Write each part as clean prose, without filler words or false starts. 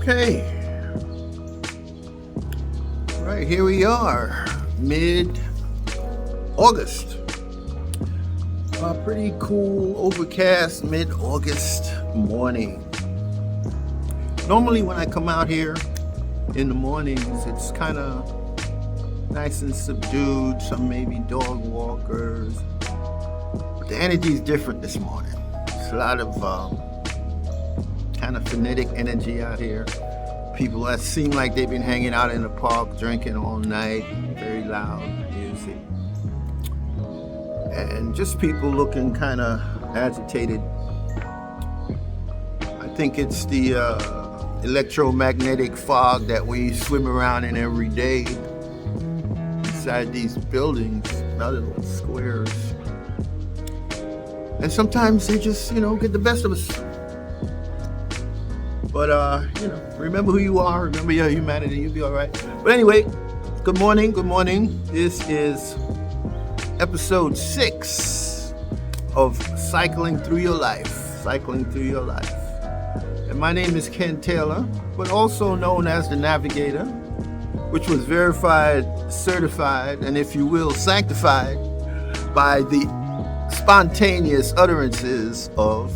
Okay, right here we are, mid-August. A pretty cool, overcast mid-August morning. Normally when I come out here in the mornings, it's kind of nice and subdued, some maybe dog walkers. But the energy is different this morning. It's a lot of kind of frenetic energy out here. People that seem like they've been hanging out in the park, drinking all night, very loud music. And just people looking kind of agitated. I think it's the electromagnetic fog that we swim around in every day inside these buildings, not little squares. And sometimes they just, get the best of us. But, remember who you are, remember your humanity, you'll be all right. But anyway, good morning. This is episode 6 of Cycling Through Your Life. And my name is Ken Taylor, but also known as the Navigator, which was verified, certified, and if you will, sanctified by the spontaneous utterances of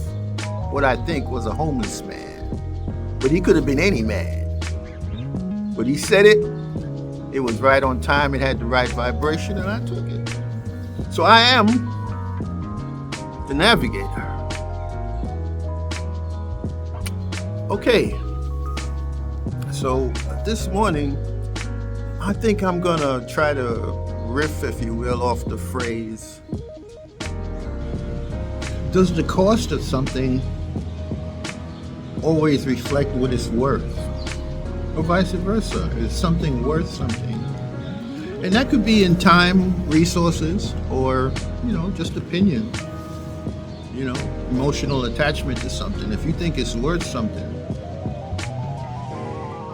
what I think was a homeless man. But he could have been any man. But he said it was right on time, it had the right vibration, and I took it. So I am the Navigator. Okay, so this morning, I think I'm gonna try to riff, if you will, off the phrase, does the cost of something always reflect what it's worth? Or vice versa, is something worth something? And that could be in time, resources, or, just opinion. Emotional attachment to something. If you think it's worth something,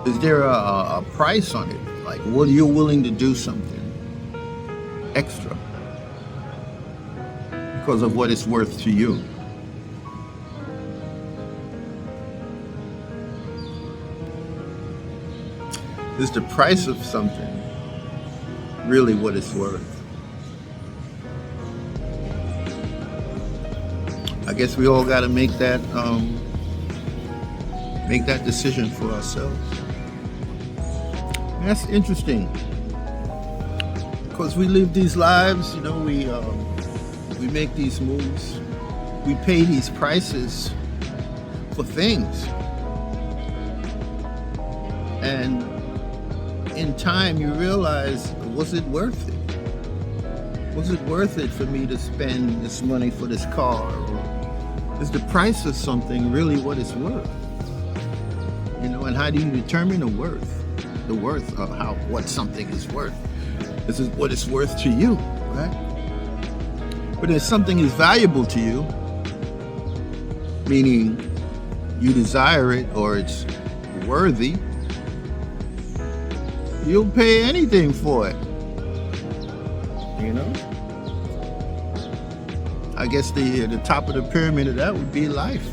is there a price on it? Like, what you're willing to do something extra because of what it's worth to you? Is the price of something really what it's worth? I guess we all got to make that decision for ourselves. And that's interesting because we live these lives. We make these moves. We pay these prices for things, and in time, you realize, was it worth it? Was it worth it for me to spend this money for this car? Or is the price of something really what it's worth? And how do you determine the worth? The worth of what something is worth. This is what it's worth to you, right? But if something is valuable to you, meaning you desire it or it's worthy, you'll pay anything for it. I guess the top of the pyramid of that would be life.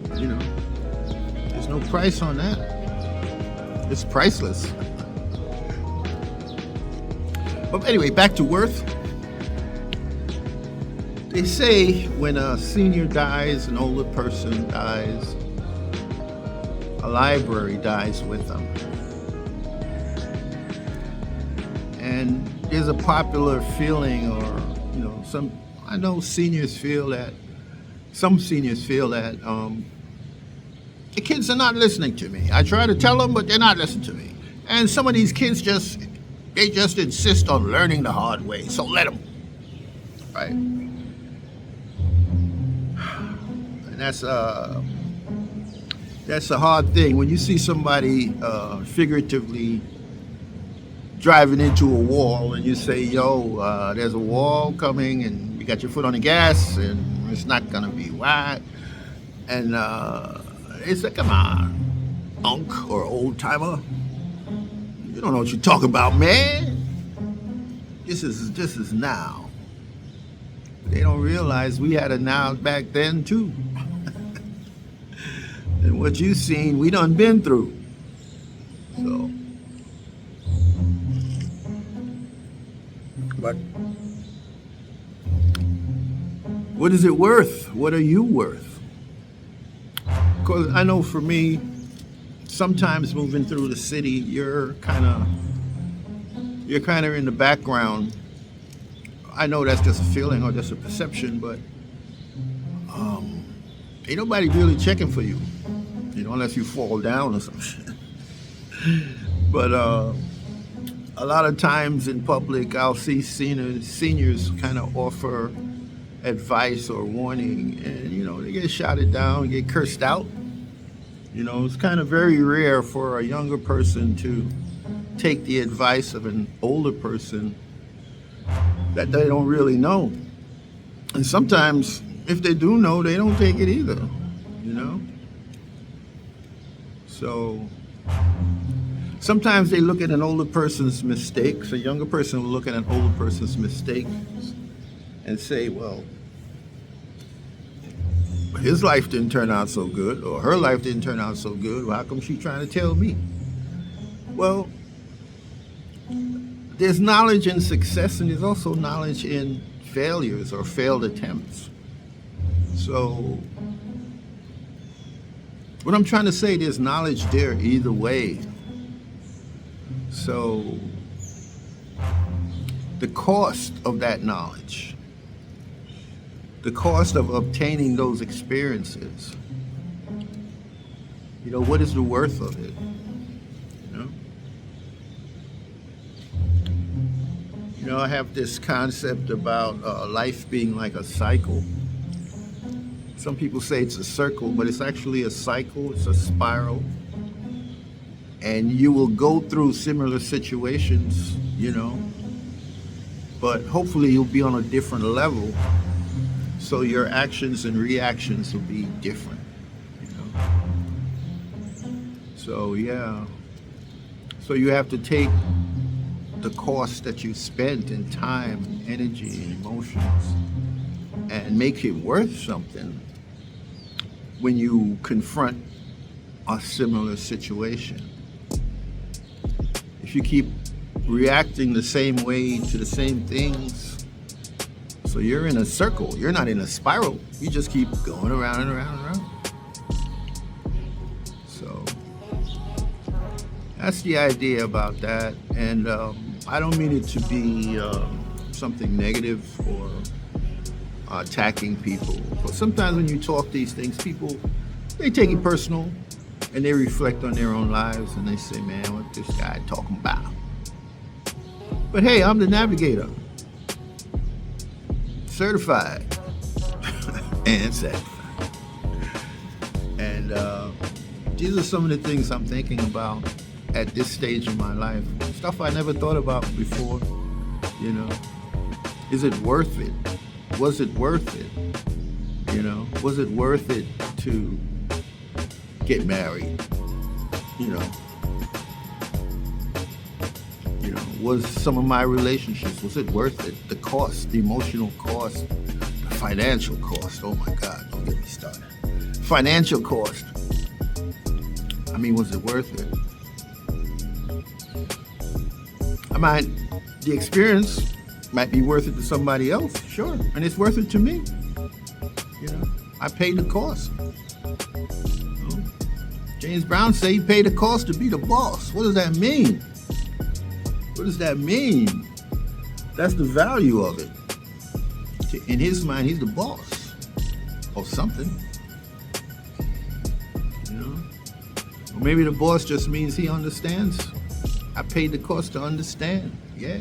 There's no price on that. It's priceless. But anyway, back to worth. They say when a senior dies, an older person dies, a library dies with them. And there's a popular feeling, or some seniors feel that the kids are not listening to me. I try to tell them, but they're not listening to me. And some of these kids just insist on learning the hard way. So let them, right? And that's a hard thing when you see somebody figuratively driving into a wall and you say, there's a wall coming and you got your foot on the gas and it's not gonna be wide. And it's like, come on, unk or old timer. You don't know what you're talking about, man. This is now. They don't realize we had a now back then too. And what you seen, we done been through. So, but what is it worth? What are you worth? Because I know for me, sometimes moving through the city, you're kind of in the background. I know that's just a feeling or just a perception, but ain't nobody really checking for you, unless you fall down or some shit. But a lot of times in public, I'll see seniors kind of offer advice or warning, and they get shouted down, get cursed out. It's kind of very rare for a younger person to take the advice of an older person that they don't really know. And sometimes, if they do know, they don't take it either, So sometimes they look at an older person's mistakes. A younger person will look at an older person's mistakes and say, well, his life didn't turn out so good, or her life didn't turn out so good. Well, how come she's trying to tell me? Well, there's knowledge in success, and there's also knowledge in failures or failed attempts. So what I'm trying to say, there's knowledge there either way. So the cost of that knowledge, the cost of obtaining those experiences, what is the worth of it? I have this concept about life being like a cycle. Some people say it's a circle, but it's actually a cycle. It's a spiral. And you will go through similar situations, but hopefully you'll be on a different level. So your actions and reactions will be different, So, yeah. So you have to take the cost that you spent in time, and energy, and emotions, and make it worth something when you confront a similar situation. If you keep reacting the same way to the same things, so you're in a circle. You're not in a spiral. You just keep going around and around and around. So that's the idea about that. And I don't mean it to be something negative or attacking people. But sometimes when you talk these things, people, they take it personal, and they reflect on their own lives, and they say, man, what this guy talking about? But hey, I'm the navigator. Certified and satisfied. And these are some of the things I'm thinking about at this stage of my life. Stuff I never thought about before, Is it worth it? Was it worth it? Was it worth it to get married? Was some of my relationships, was it worth it? The cost, the emotional cost, the financial cost. Oh my God, don't get me started. Financial cost. I mean, was it worth it? The experience might be worth it to somebody else, sure, and it's worth it to me. I paid the cost. James Brown said he paid the cost to be the boss. What does that mean? What does that mean? That's the value of it. In his mind, he's the boss of something. Or maybe the boss just means he understands. I paid the cost to understand. Yeah.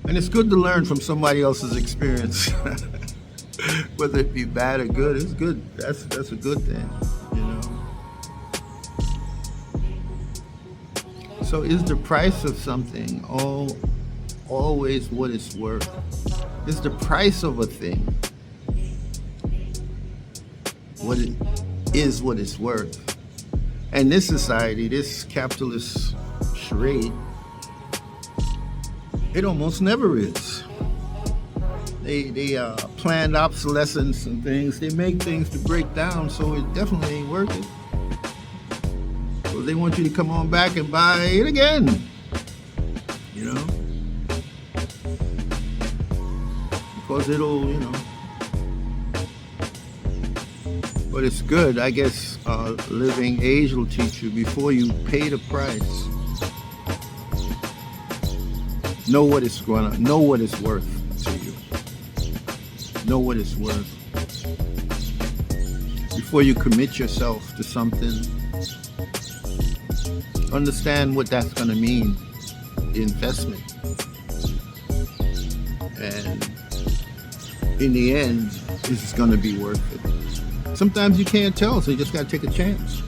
And it's good to learn from somebody else's experience. Whether it be bad or good, it's good. That's a good thing, So is the price of something always what it's worth? Is the price of a thing what it is, what it's worth? And this society, this capitalist charade, it almost never is. they planned obsolescence and things. They make things to break down, so it definitely ain't worth it. So they want you to come on back and buy it again. You know, because it'll, but it's good. I guess living age will teach you before you pay the price. Know what it's worth to you. Know what it's worth. Before you commit yourself to something, understand what that's going to mean, the investment. And in the end, this is going to be worth it. Sometimes you can't tell, so you just got to take a chance.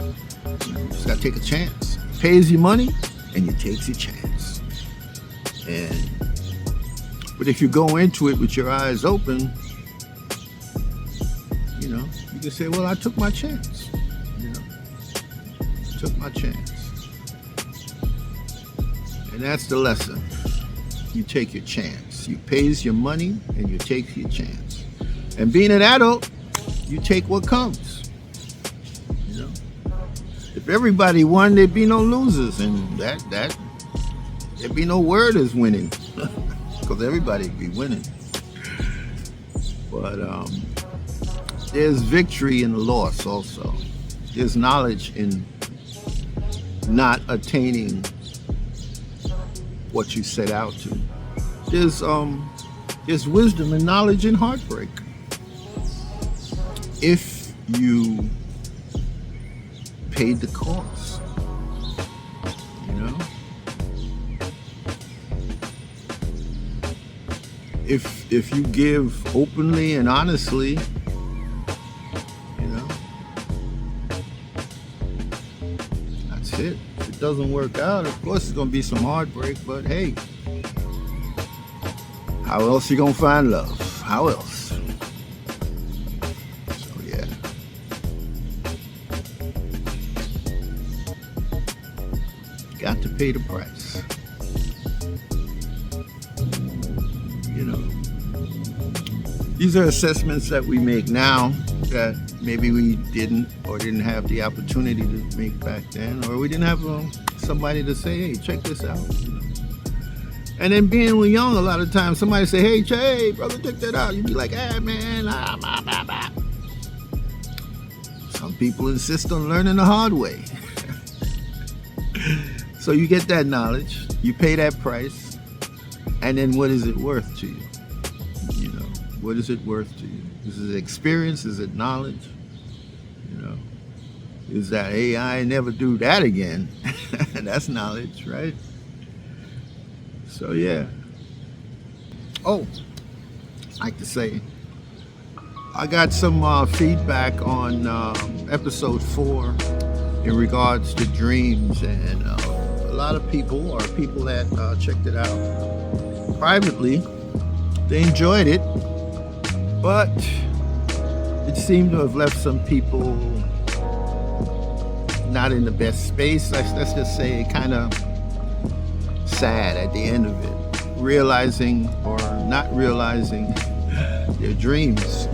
You just got to take a chance. Pays you money, and you takes your chance. But if you go into it with your eyes open, you can say, well, I took my chance. Took my chance. And that's the lesson. You take your chance. You pays your money and you take your chance. And being an adult, you take what comes. If everybody won, there'd be no losers, and there'd be no word as winning, because everybody'd be winning. But there's victory in the loss also. There's knowledge in not attaining what you set out to. There's wisdom and knowledge in heartbreak. If you paid the cost, If you give openly and honestly, that's it. If it doesn't work out, of course it's gonna be some heartbreak, but hey, how else you gonna find love? How else? So yeah. Got to pay the price. These are assessments that we make now that maybe we didn't have the opportunity to make back then, or we didn't have somebody to say, hey, check this out. And then being young, a lot of times somebody say, hey, brother, check that out. You'd be like, hey, man, Some people insist on learning the hard way. So you get that knowledge, you pay that price, and then what is it worth to you? What is it worth to you? Is it experience? Is it knowledge? Is that, hey, I never do that again? That's knowledge, right? So yeah. Oh, I like to say, I got some feedback on episode 4 in regards to dreams, and a lot of people, or people that checked it out privately, they enjoyed it. But it seemed to have left some people not in the best space. Let's just say kind of sad at the end of it, realizing or not realizing their dreams,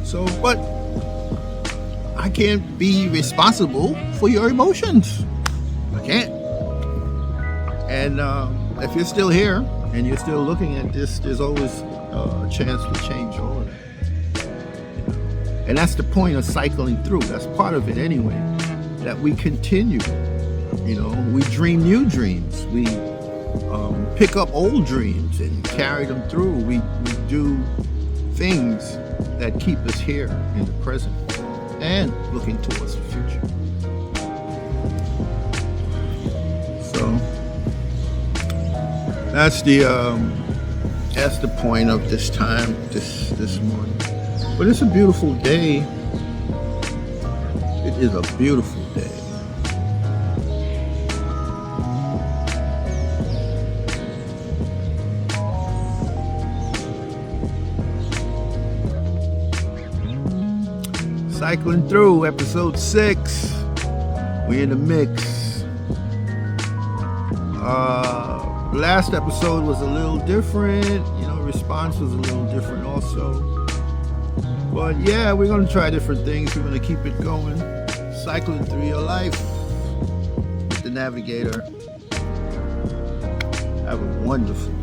So, but I can't be responsible for your emotions. I can't. And if you're still here and you're still looking at this, there's always a chance to change all of that. And that's the point of cycling through. That's part of it anyway, that we continue. We dream new dreams. We pick up old dreams and carry them through. We do things that keep us here in the present and looking towards the future. So that's the point of this time, this morning. But it's a beautiful day. It is a beautiful day. Cycling through episode 6. We in the mix. The last episode was a little different, response was a little different also. But yeah, we're going to try different things. We're going to keep it going. Cycling through your life with the Navigator. Have a wonderful